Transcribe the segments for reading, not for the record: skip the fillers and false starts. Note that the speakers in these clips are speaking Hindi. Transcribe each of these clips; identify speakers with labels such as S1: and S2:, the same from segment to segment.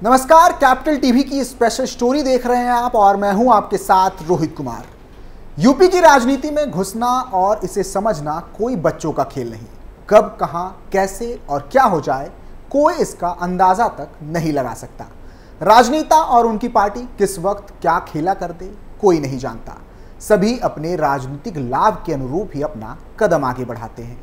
S1: नमस्कार, कैपिटल टीवी की स्पेशल स्टोरी देख रहे हैं आप और मैं हूं आपके साथ रोहित कुमार। यूपी की राजनीति में घुसना और इसे समझना कोई बच्चों का खेल नहीं। कब, कहां, कैसे और क्या हो जाए कोई इसका अंदाजा तक नहीं लगा सकता। राजनेता और उनकी पार्टी किस वक्त क्या खेला कर दे कोई नहीं जानता। सभी अपने राजनीतिक लाभ के अनुरूप ही अपना कदम आगे बढ़ाते हैं,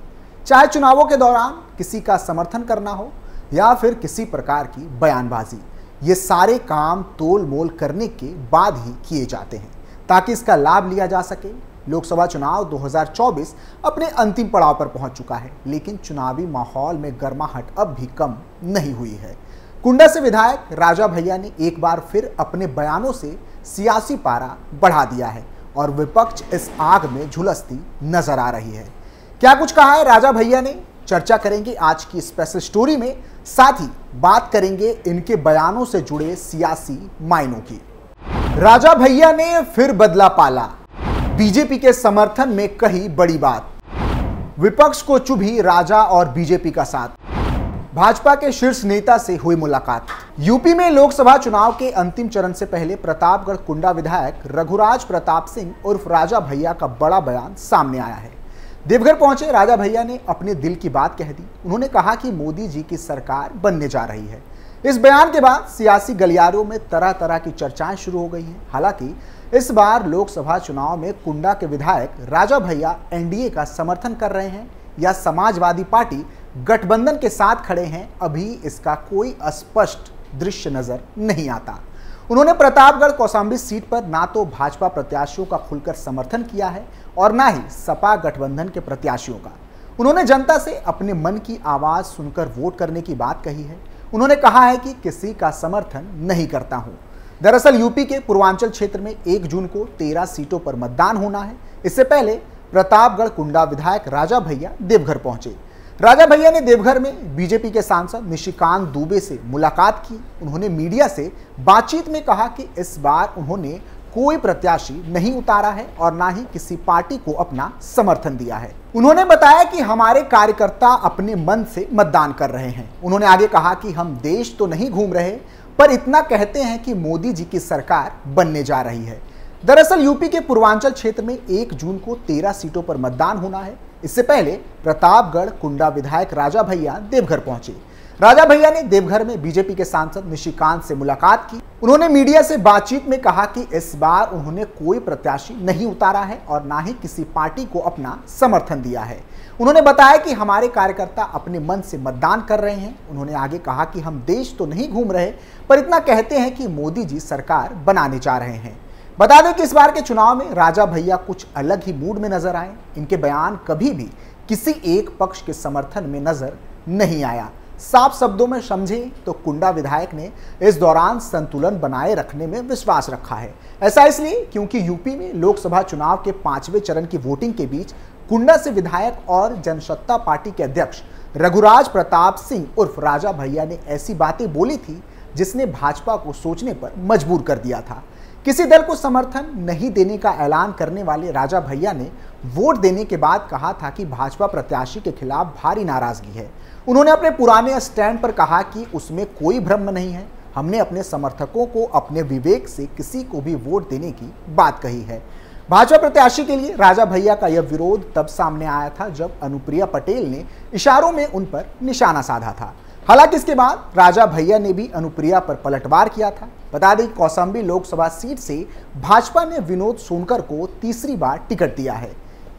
S1: चाहे चुनावों के दौरान किसी का समर्थन करना हो या फिर किसी प्रकार की बयानबाजी। ये सारे काम तोल मोल करने के बाद ही किए जाते हैं ताकि इसका लाभ लिया जा सके। लोकसभा चुनाव 2024 अपने अंतिम पड़ाव पर पहुंच चुका है, लेकिन चुनावी माहौल में गर्माहट अब भी कम नहीं हुई है। कुंडा से विधायक राजा भैया ने एक बार फिर अपने बयानों से सियासी पारा बढ़ा दिया है और विपक्ष इस आग में झुलसती नजर आ रही है। क्या कुछ कहा है राजा भैया ने, चर्चा करेंगे आज की स्पेशल स्टोरी में। साथ ही बात करेंगे इनके बयानों से जुड़े सियासी मायनों की। राजा भैया ने फिर बदला पाला, बीजेपी के समर्थन में कही बड़ी बात। विपक्ष को चुभी राजा और बीजेपी का साथ, भाजपा के शीर्ष नेता से हुई मुलाकात। यूपी में लोकसभा चुनाव के अंतिम चरण से पहले प्रतापगढ़ कुंडा विधायक रघुराज प्रताप सिंह उर्फ राजा भैया का बड़ा बयान सामने आया है। देवघर पहुंचे राजा भैया ने अपने दिल की बात कह दी। उन्होंने कहा कि मोदी जी की सरकार बनने जा रही है। इस बयान के बाद सियासी गलियारों में तरह तरह की चर्चाएं शुरू हो गई हैं। हालांकि इस बार लोकसभा चुनाव में कुंडा के विधायक राजा भैया एनडीए का समर्थन कर रहे हैं या समाजवादी पार्टी गठबंधन के साथ खड़े हैं, अभी इसका कोई स्पष्ट दृश्य नजर नहीं आता। उन्होंने प्रतापगढ़ कौशाम्बी सीट पर ना तो भाजपा प्रत्याशियों का खुलकर समर्थन किया है और ना ही सपा गठबंधन के प्रत्याशियों का। उन्होंने जनता से अपने मन की आवाज सुनकर वोट करने की बात कही है। उन्होंने कहा है कि किसी का समर्थन नहीं करता हूं। दरअसल यूपी के पूर्वांचल क्षेत्र में 1 जून को 13 सीटों पर मतदान होना है। इससे पहले प्रतापगढ़ कुंडा विधायक राजा भैया देवघर पहुंचे। राजा भैया ने देवघर में बीजेपी के सांसद निशिकांत दुबे से मुलाकात की। उन्होंने मीडिया से बातचीत में कहा कि इस बार उन्होंने कोई प्रत्याशी नहीं उतारा है और ना ही किसी पार्टी को अपना समर्थन दिया है। उन्होंने बताया कि हमारे कार्यकर्ता अपने मन से मतदान कर रहे हैं। उन्होंने आगे कहा कि हम देश तो नहीं घूम रहे, पर इतना कहते हैं कि मोदी जी की सरकार बनने जा रही है। दरअसल यूपी के पूर्वांचल क्षेत्र में 1 जून को 13 सीटों पर मतदान होना है। इससे पहले प्रतापगढ़ कुंडा विधायक राजा भैया देवघर पहुंचे। राजा भैया ने देवघर में बीजेपी के सांसद निशिकांत से मुलाकात की। उन्होंने मीडिया से बातचीत में कहा कि इस बार उन्होंने कोई प्रत्याशी नहीं उतारा है और ना ही किसी पार्टी को अपना समर्थन दिया है। उन्होंने बताया कि हमारे कार्यकर्ता अपने मन से मतदान कर रहे हैं। उन्होंने आगे कहा कि हम देश तो नहीं घूम रहे, पर इतना कहते हैं कि मोदी जी सरकार बनाने जा रहे हैं। बता दें कि इस बार के चुनाव में राजा भैया कुछ अलग ही मूड में नजर आए। इनके बयान कभी भी किसी एक पक्ष के समर्थन में नजर नहीं आया। साफ शब्दों में समझे तो कुंडा विधायक ने इस दौरान संतुलन बनाए रखने में विश्वास रखा है। ऐसा इसलिए क्योंकि यूपी में लोकसभा चुनाव के 5वें चरण की वोटिंग के बीच कुंडा से विधायक और जनसत्ता पार्टी के अध्यक्ष रघुराज प्रताप सिंह उर्फ राजा भैया ने ऐसी बातें बोली थी जिसने भाजपा को सोचने पर मजबूर कर दिया था। किसी दल को समर्थन नहीं देने का ऐलान करने वाले राजा भैया ने वोट देने के बाद कहा था कि भाजपा प्रत्याशी के खिलाफ भारी नाराजगी है। उन्होंने अपने पुराने स्टैंड पर कहा कि उसमें कोई भ्रम नहीं है। हमने अपने समर्थकों को अपने विवेक से किसी को भी वोट देने की बात कही है। भाजपा प्रत्याशी के लिए राजा भैया का यह विरोध तब सामने आया था जब अनुप्रिया पटेल ने इशारों में उन पर निशाना साधा था। हालांकि इसके बाद राजा भैया ने भी अनुप्रिया पर पलटवार किया था। बता दें कौशाम्बी लोकसभा सीट से भाजपा ने विनोद सोनकर को तीसरी बार टिकट दिया है।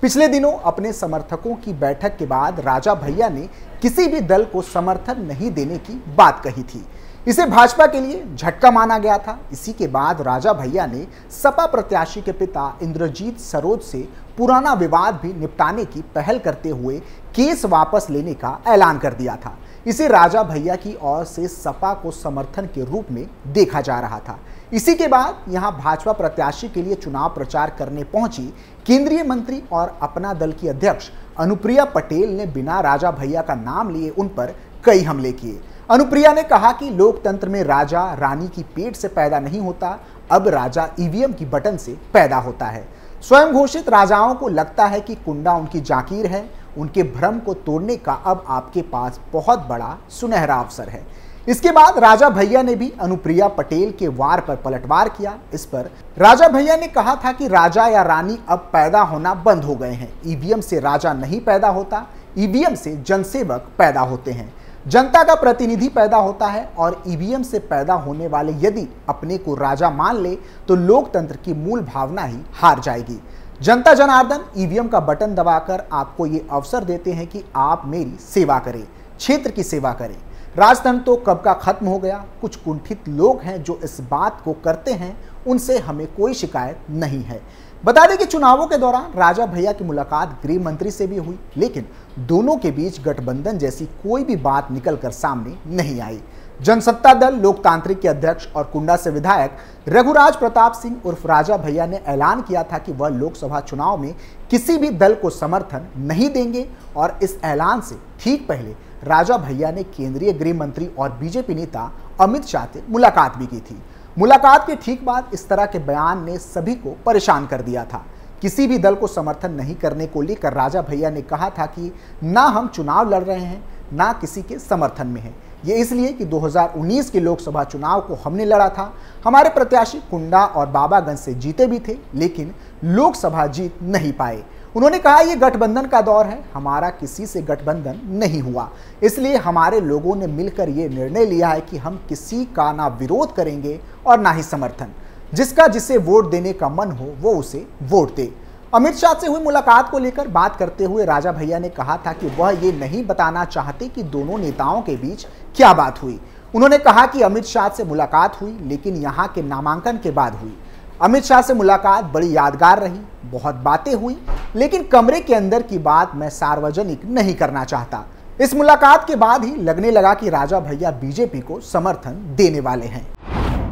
S1: पिछले दिनों अपने समर्थकों की बैठक के बाद राजा भैया ने किसी भी दल को समर्थन नहीं देने की बात कही थी। इसे भाजपा के लिए झटका माना गया था। इसी के बाद राजा भैया ने सपा प्रत्याशी के पिता इंद्रजीत सरोज से पुराना विवाद भी निपटाने की पहल करते हुए केस वापस लेने का ऐलान कर दिया था। इसे राजा भैया की ओर से सपा को समर्थन के रूप में देखा जा रहा था। इसी के बाद यहां भाजपा प्रत्याशी के लिए चुनाव प्रचार करने पहुंची केंद्रीय मंत्री और अपना दल की अध्यक्ष अनुप्रिया पटेल ने बिना राजा भैया का नाम लिए उन पर कई हमले किए। अनुप्रिया ने कहा कि लोकतंत्र में राजा रानी की पेट से पैदा नहीं होता, अब राजा ईवीएम की बटन से पैदा होता है। स्वयं घोषित राजाओं को लगता है कि कुंडा उनकी जाकीर है। उनके भ्रम को तोड़ने का अब आपके पास बहुत बड़ा सुनहरा अवसर है। इसके बाद राजा भैया ने भी अनुप्रिया पटेल के वार पर पलटवार किया। इस पर राजा भैया ने कहा था कि राजा या रानी अब पैदा होना बंद हो गए हैं। ईवीएम से राजा नहीं पैदा होता, ईवीएम से जनसेवक पैदा होते हैं, जनता का प्रतिनिधि पैदा होता है और ईवीएम से पैदा होने वाले यदि अपने को राजा मान ले तो लोकतंत्र की मूल भावना ही हार जाएगी। जनता जनार्दन ईवीएम का बटन दबाकर आपको ये अवसर देते हैं कि आप मेरी सेवा करें, क्षेत्र की सेवा करें। राजतंत्र तो कब का खत्म हो गया। कुछ कुंठित लोग हैं जो इस बात को करते हैं, उनसे हमें कोई शिकायत नहीं है। बता दें कि चुनावों के दौरान राजा भैया की मुलाकात गृह मंत्री से भी हुई, लेकिन दोनों के बीच गठबंधन जैसी कोई भी बात निकलकर सामने नहीं आई। जनसत्ता दल लोकतांत्रिक के अध्यक्ष और कुंडा से विधायक रघुराज प्रताप सिंह उर्फ राजा भैया ने ऐलान किया था कि वह लोकसभा चुनाव में किसी भी दल को समर्थन नहीं देंगे और इस ऐलान से ठीक पहले राजा भैया ने केंद्रीय गृह मंत्री और बीजेपी नेता अमित शाह से मुलाकात भी की थी। मुलाकात के ठीक बाद इस तरह के बयान ने सभी को परेशान कर दिया था। किसी भी दल को समर्थन नहीं करने को लेकर राजा भैया ने कहा था कि ना हम चुनाव लड़ रहे हैं, ना किसी के समर्थन में है। ये इसलिए कि 2019 के लोकसभा चुनाव को हमने लड़ा था, हमारे प्रत्याशी कुंडा और बाबागंज से जीते भी थे, लेकिन लोकसभा जीत नहीं पाए। उन्होंने कहा ये गठबंधन का दौर है, हमारा किसी से गठबंधन नहीं हुआ, इसलिए हमारे लोगों ने मिलकर ये निर्णय लिया है कि हम किसी का ना विरोध करेंगे और ना ही समर्थन। जिसका जिसे वोट देने का मन हो वो उसे वोट दे। अमित शाह से हुई मुलाकात को लेकर बात करते हुए राजा भैया ने कहा था कि वह ये नहीं बताना चाहते कि दोनों नेताओं के बीच क्या बात हुई। उन्होंने कहा कि अमित शाह से मुलाकात हुई, लेकिन यहाँ के नामांकन के बाद हुई। अमित शाह से मुलाकात बड़ी यादगार रही, बहुत बातें हुई, लेकिन कमरे के अंदर की बात मैं सार्वजनिक नहीं करना चाहता। इस मुलाकात के बाद ही लगने लगा कि राजा भैया बीजेपी को समर्थन देने वाले हैं।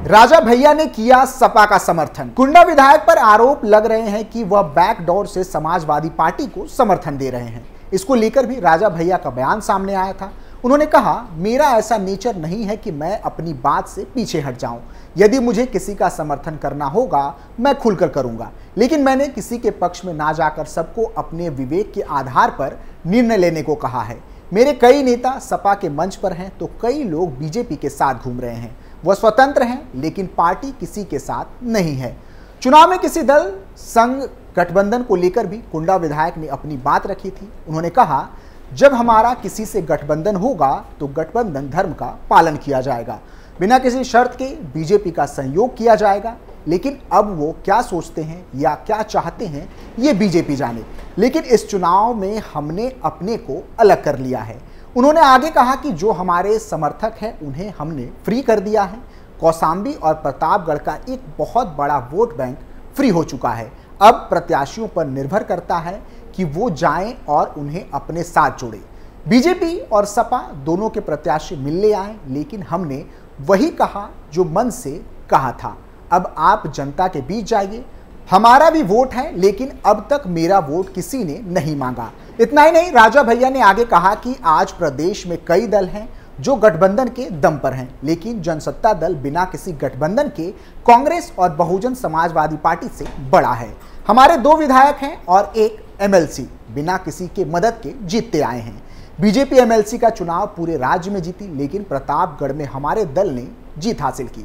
S1: राजा भैया ने किया सपा का समर्थन। कुंडा विधायक पर आरोप लग रहे हैं कि वह बैकडोर से समाजवादी पार्टी को समर्थन दे रहे हैं। इसको लेकर भी राजा भैया का बयान सामने आया था। उन्होंने कहा, मेरा ऐसा नेचर नहीं है कि मैं अपनी बात से पीछे हट जाऊं। यदि मुझे किसी का समर्थन करना होगा मैं खुलकर करूंगा, लेकिन मैंने किसी के पक्ष में ना जाकर सबको अपने विवेक के आधार पर निर्णय लेने को कहा है। मेरे कई नेता सपा के मंच पर हैं तो कई लोग बीजेपी के साथ घूम रहे हैं। वह स्वतंत्र हैं, लेकिन पार्टी किसी के साथ नहीं है। चुनाव में किसी दल संघ गठबंधन को लेकर भी कुंडा विधायक ने अपनी बात रखी थी। उन्होंने कहा, जब हमारा किसी से गठबंधन होगा तो गठबंधन धर्म का पालन किया जाएगा, बिना किसी शर्त के बीजेपी का सहयोग किया जाएगा। लेकिन अब वो क्या सोचते हैं या क्या चाहते हैं ये बीजेपी जाने, लेकिन इस चुनाव में हमने अपने को अलग कर लिया है। उन्होंने आगे कहा कि जो हमारे समर्थक हैं उन्हें हमने फ्री कर दिया है। कौशाम्बी और प्रतापगढ़ का एक बहुत बड़ा वोट बैंक फ्री हो चुका है। अब प्रत्याशियों पर निर्भर करता है कि वो जाएं और उन्हें अपने साथ जोड़ें। बीजेपी और सपा दोनों के प्रत्याशी मिलने आए, लेकिन हमने वही कहा जो मन से कहा था। अब आप जनता के बीच जाइए, हमारा भी वोट है, लेकिन अब तक मेरा वोट किसी ने नहीं मांगा। इतना ही नहीं, राजा भैया ने आगे कहा कि आज प्रदेश में कई दल हैं जो गठबंधन के दम पर हैं, लेकिन जनसत्ता दल बिना किसी गठबंधन के कांग्रेस और बहुजन समाजवादी पार्टी से बड़ा है। हमारे 2 विधायक हैं और 1 एमएलसी बिना किसी के मदद के जीतते आए हैं। बीजेपी एमएलसी का चुनाव पूरे राज्य में जीती, लेकिन प्रतापगढ़ में हमारे दल ने जीत हासिल की।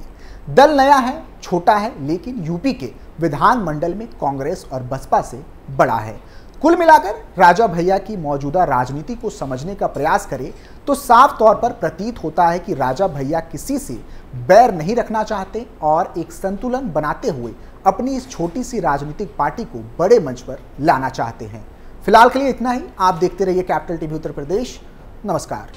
S1: दल नया है, छोटा है, लेकिन यूपी के विधानमंडल में कांग्रेस और बसपा से बड़ा है। कुल मिलाकर राजा भैया की मौजूदा राजनीति को समझने का प्रयास करें तो साफ तौर पर प्रतीत होता है कि राजा भैया किसी से बैर नहीं रखना चाहते और एक संतुलन बनाते हुए अपनी इस छोटी सी राजनीतिक पार्टी को बड़े मंच पर लाना चाहते हैं। फिलहाल के लिए इतना ही। आप देखते रहिए कैपिटल टीवी उत्तर प्रदेश। नमस्कार।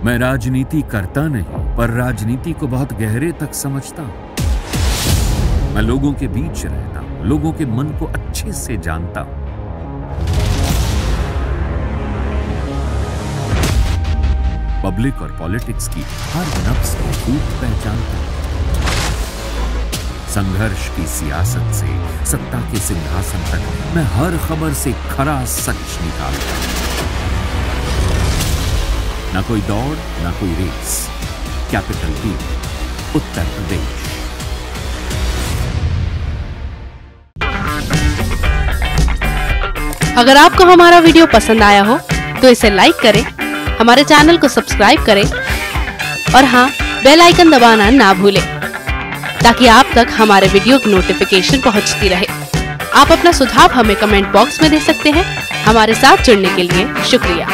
S2: मैं राजनीति करता नहीं, पर राजनीति को बहुत गहरे तक समझता हूं। मैं लोगों के बीच रहता हूं, लोगों के मन को अच्छे से जानता हूं। पब्लिक और पॉलिटिक्स की हर नब्ज को खूब पहचानता हूं। संघर्ष की सियासत से सत्ता के सिंहासन तक मैं हर खबर से खरा सच निकालता हूं। ना कोई दौड़, ना कोई race. Capital TV, Uttar Pradesh.
S3: अगर आपको हमारा वीडियो पसंद आया हो तो इसे लाइक करें, हमारे चैनल को सब्सक्राइब करें और हाँ, बेल आइकन दबाना ना भूलें ताकि आप तक हमारे वीडियो की नोटिफिकेशन पहुंचती रहे। आप अपना सुझाव हमें कमेंट बॉक्स में दे सकते हैं। हमारे साथ जुड़ने के लिए शुक्रिया।